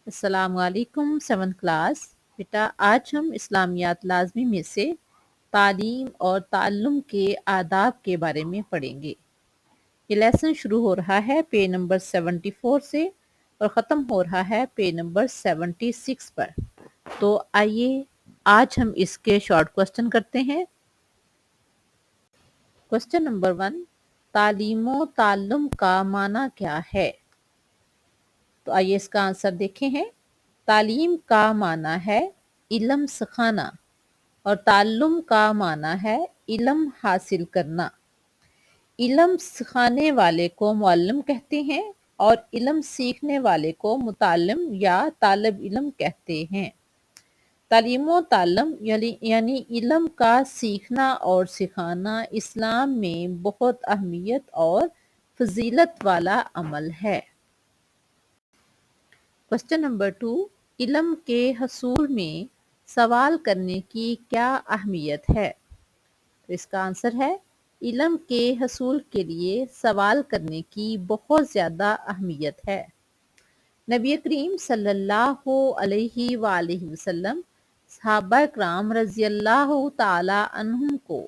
السلام علیکم 7th class بیٹا، آج ہم اسلامیات لازمی میں سے تعلیم اور تعلم کے آداب کے بارے میں پڑھیں گے۔ یہ لیسن شروع ہو رہا ہے پیج نمبر 74 سے اور ختم ہو رہا ہے پیج نمبر 76 پر۔ تو آئیے آج ہم اس کے شارٹ کوسچن کرتے ہیں۔ کوسچن نمبر 1، تعلیم و تعلم کا معنی کیا ہے؟ تو آئیے اس کا آنسر دیکھیں ہیں۔ تعلیم کا معنی ہے علم سکھانا اور تعلم کا معنی ہے علم حاصل کرنا۔ علم سکھانے والے کو معلم کہتے ہیں اور علم سیکھنے والے کو متعلم یا طالب علم کہتے ہیں۔ تعلیم و تعلم یعنی علم کا سیکھنا اور سکھانا اسلام میں بہت اہمیت اور فضیلت والا عمل ہے۔ کوسچن نمبر 2، علم کے حصول میں سوال کرنے کی کیا اہمیت ہے؟ تو اس کا آنسر ہے علم کے حصول کے لیے سوال کرنے کی بہت زیادہ اہمیت ہے۔ نبی کریم صلی اللہ علیہ وآلہ وسلم صحابہ کرام رضی اللہ تعالی عنہم کو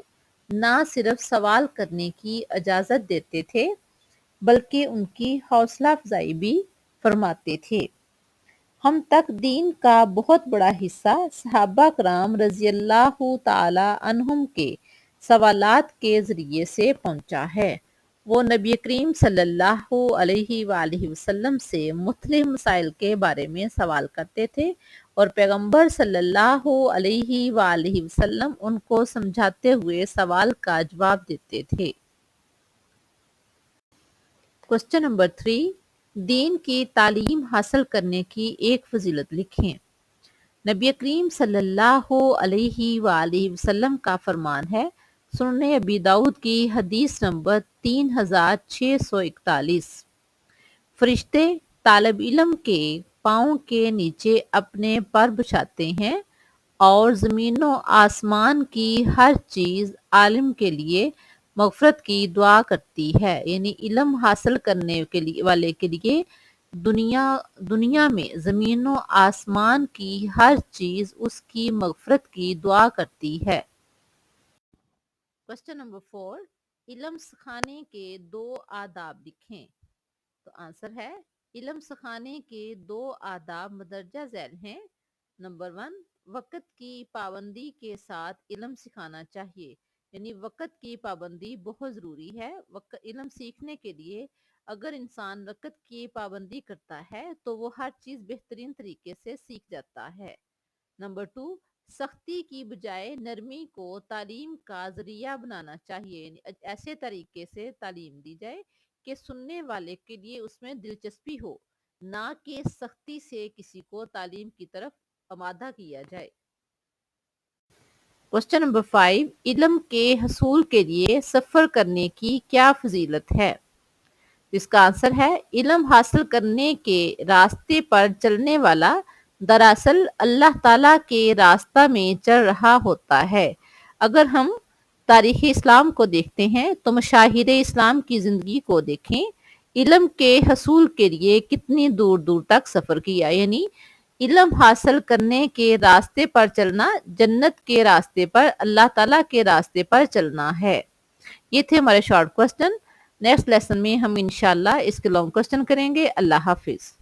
نہ صرف سوال کرنے کی اجازت دیتے تھے بلکہ ان کی حوصلہ افزائی بھی فرماتے تھے۔ ہم تک دین کا بہت بڑا حصہ صحابہ کرام رضی اللہ تعالی عنہم کے سوالات کے ذریعے سے پہنچا ہے۔ وہ نبی کریم صلی اللہ علیہ وآلہ وسلم سے مختلف مسائل کے بارے میں سوال کرتے تھے اور پیغمبر صلی اللہ علیہ وآلہ وسلم ان کو سمجھاتے ہوئے سوال کا جواب دیتے تھے۔ کوسچن نمبر 3، دین کی تعلیم حاصل کرنے کی ایک فضیلت لکھیں۔ نبی کریم صلی اللہ علیہ وآلہ وسلم کا فرمان ہے، سنن ابی داؤد کی حدیث نمبر 3641، فرشتے طالب علم کے پاؤں کے نیچے اپنے پر بچھاتے ہیں اور زمین و آسمان کی ہر چیز عالم کے لیے مغفرت کی دعا کرتی ہے۔ یعنی علم حاصل کرنے والے کے لیے دنیا میں زمین و آسمان کی ہر چیز اس کی مغفرت کی دعا کرتی ہے۔ کوسچن نمبر 4، علم سکھانے کے 2 آداب لکھیں۔ تو آنسر ہے علم سکھانے کے 2 آداب مدرجہ ذیل ہیں۔ نمبر 1، وقت کی پابندی کے ساتھ علم سکھانا چاہیے۔ یعنی وقت کی پابندی بہت ضروری ہے۔ علم سیکھنے کے لیے اگر انسان وقت کی پابندی کرتا ہے تو وہ ہر چیز بہترین طریقے سے سیکھ جاتا ہے۔ نمبر 2، سختی کی بجائے نرمی کو تعلیم کا ذریعہ بنانا چاہیے۔ یعنی ایسے طریقے سے تعلیم دی جائے کہ سننے والے کے لیے اس میں دلچسپی ہو، نہ کہ سختی سے کسی کو تعلیم کی طرف آمادہ کیا جائے۔ کوسچن نمبر 5، علم کے حصول کے لیے سفر کرنے کی کیا فضیلت ہے؟ اس کا آنسر ہے علم حاصل کرنے کے راستے پر چلنے والا دراصل اللہ تعالیٰ کے راستہ میں چل رہا ہوتا ہے۔ اگر ہم تاریخ اسلام کو دیکھتے ہیں تو مشاہیر اسلام کی زندگی کو دیکھیں، علم کے حصول کے لیے کتنی دور دور تک سفر کیا۔ یعنی علم حاصل کرنے کے راستے پر چلنا جنت کے راستے پر، اللہ تعالیٰ کے راستے پر چلنا ہے۔ یہ تھے ہمارے شارٹ کوسچن۔ نیکسٹ لیسن میں ہم انشاءاللہ اس کے لانگ کوسچن کریں گے۔ اللہ حافظ۔